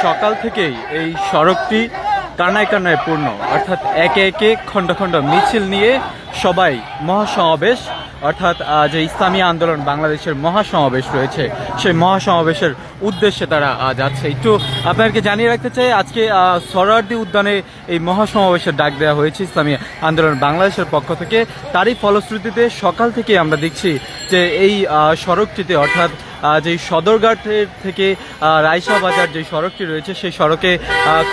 সকাল থেকেই এই সড়কটি কানায় কানায় পূর্ণ, অর্থাৎ একে একে খণ্ড খণ্ড মিছিল নিয়ে সবাই মহাসমাবেশ, অর্থাৎ যে ইসলামী আন্দোলন বাংলাদেশের মহাসমাবেশ রয়েছে সেই মহাসমাবেশের উদ্দেশ্যে তারা যাচ্ছে। একটু আপনাদেরকে জানিয়ে রাখতে চাই, আজকে সোহরাওয়ার্দী উদ্যানে এই মহাসমাবেশের ডাক দেওয়া হয়েছে ইসলামী আন্দোলন বাংলাদেশের পক্ষ থেকে। তারই ফলশ্রুতিতে সকাল থেকে আমরা দেখছি যে এই সড়কটিতে, অর্থাৎ যে সদরঘাটের থেকে রায়শাহ বাজার যে সড়কটি রয়েছে সেই সড়কে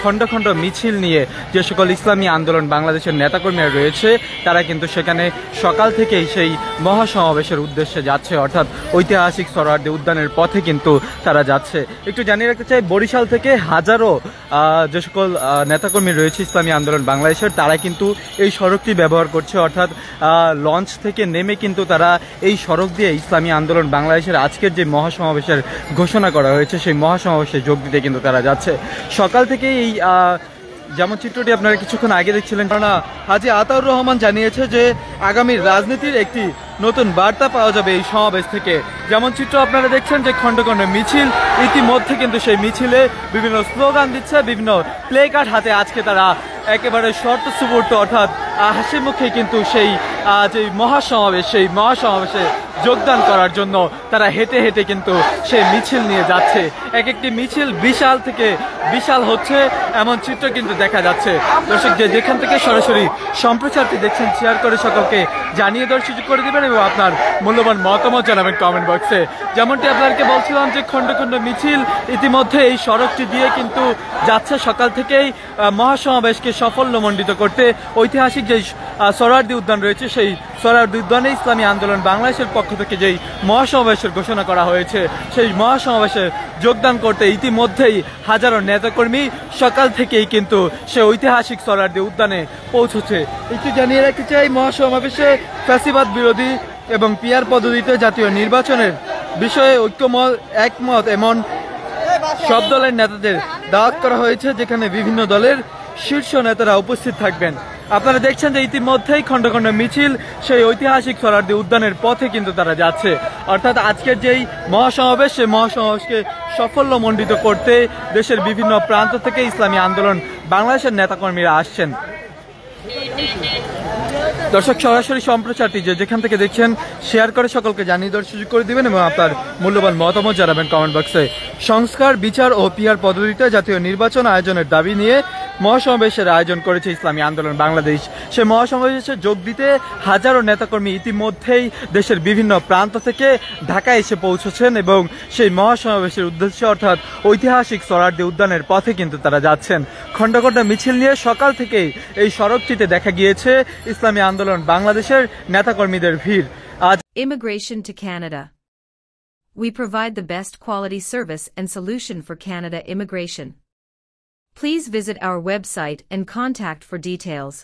খণ্ড খণ্ড মিছিল নিয়ে যে সকল ইসলামী আন্দোলন বাংলাদেশের নেতাকর্মীরা রয়েছে তারা কিন্তু সেখানে সকাল থেকেই সেই মহাসমাবেশের উদ্দেশ্যে যাচ্ছে, অর্থাৎ ঐতিহাসিক সোহরাওয়ার্দী উদ্যানের পথে কিন্তু তারা যাচ্ছে। একটু জানিয়ে রাখতে চাই, বরিশাল থেকে হাজারো যে সকল নেতাকর্মী রয়েছে ইসলামী আন্দোলন বাংলাদেশের তারা কিন্তু এই সড়কটি ব্যবহার করছে, অর্থাৎ লঞ্চ থেকে নেমে কিন্তু তারা এই সড়ক দিয়ে ইসলামী আন্দোলন বাংলাদেশের আজকের যে মহাসমাবেশের ঘোষণা করা হয়েছে সেই মহাসমাবেশে যোগ দিতে কিন্তু তারা যাচ্ছে। সকাল থেকে এই যেমন চিত্রটি আপনারা কিছুক্ষণ আগে দেখছিলেন, কারণ হাজী আতাউর রহমান জানিয়েছে যে আগামী রাজনীতির একটি নতুন বার্তা পাওয়া যাবে এই সমাবেশ থেকে। যেমন চিত্র আপনারা দেখছেন যে খণ্ড খণ্ড মিছিল, ইতিমধ্যে কিন্তু সেই মিছিলে বিভিন্ন স্লোগান দিচ্ছে, বিভিন্ন প্লে কার্ড হাতে আজকে তারা একেবারে শর্ত সুবর্ত, অর্থাৎ হাসি মুখে কিন্তু সেই যে মহাসমাবেশ সেই মহাসমাবেশে যোগদান করার জন্য তারা হেঁটে হেঁটে কিন্তু সেই মিছিল নিয়ে যাচ্ছে। এক একটি মিছিল বিশাল থেকে বিশাল হচ্ছে এমন চিত্র কিন্তু দেখা যাচ্ছে। দর্শক যেখান থেকে সরাসরি সম্প্রচারটি দেখছেন শেয়ার করে সকলকে জানিয়ে দেওয়ার সুযোগ করে দেবেন এবং আপনার মূল্যবান মতামত জানাবেন কমেন্ট বক্সে। যেমনটি আপনাদেরকে বলছিলাম যে খণ্ড খণ্ড মিছিল ইতিমধ্যে এই সড়কটি দিয়ে কিন্তু যাচ্ছে সকাল থেকেই মহাসমাবেশকে সাফল্যমণ্ডিত করতে। ঐতিহাসিক যে সোহরাওয়ার্দী উদ্যান রয়েছে সেই সোহরাওয়ার্দী উদ্যানে ইসলামী আন্দোলন বাংলাদেশের পক্ষ থেকে যেই মহাসমাবেশের ঘোষণা করা হয়েছে সেই মহাসমাবেশে যোগদান করতে ইতিমধ্যেই হাজারো নেতাকর্মী সকাল থেকেই কিন্তু সে ঐতিহাসিক সোহরাওয়ার্দী উদ্যানে পৌঁছেছে। একটু জানিয়ে রাখতে চাই, মহাসমাবেশে ফ্যাসিবাদ বিরোধী এবং পিআর পদ্ধতিতে জাতীয় নির্বাচনের বিষয়ে একমত এমন সব দলের নেতাদের দাওয়াত করা হয়েছে, যেখানে বিভিন্ন দলের শীর্ষ নেতারা উপস্থিত থাকবেন। আপনারা দেখছেন যে ইতিমধ্যেই খণ্ড খণ্ড মিছিল সেই ঐতিহাসিক সোহরাওয়ার্দী উদ্যানের পথে কিন্তু তারা যাচ্ছে, অর্থাৎ আজকের যেই মহাসমাবেশ সেই মহাসমাবেশকে সাফল্যমণ্ডিত করতে দেশের বিভিন্ন প্রান্ত থেকে ইসলামী আন্দোলন বাংলাদেশের নেতাকর্মীরা আসছেন। দর্শক সরাসরি সম্প্রচারটি যেখান থেকে দেখছেন শেয়ার করে সকলকে জানিয়ে দেওয়ার সুযোগ করে দিবেন এবং আপনার মূল্যবান মতামত জানাবেন কমেন্ট বক্সে। সংস্কার, বিচার ও পিআর পদ্ধতিতে জাতীয় নির্বাচন আয়োজনের দাবি নিয়ে মহাসমাবেশের আয়োজন করেছে ইসলামী আন্দোলন বাংলাদেশ। সে মহাসমাবেশে যোগ দিতে হাজারো নেতাকর্মী ইতিমধ্যেই দেশের বিভিন্ন প্রান্ত থেকে ঢাকায় এসে পৌঁছেছেন এবং সেই মহাসমাবেশের উদ্দেশ্যে, অর্থাৎ ঐতিহাসিক সোহরাওয়ার্দী উদ্যানের পথে কিন্তু তারা যাচ্ছেন। খণ্ড খণ্ড মিছিল নিয়ে সকাল থেকেই এই সড়কটিতে দেখা গিয়েছে ইসলামী আন্দোলন বাংলাদেশের নেতাকর্মীদের ভিড়। Immigration to Canada. We provide the best quality service and solution for Canada immigration. Please visit our website and contact for details.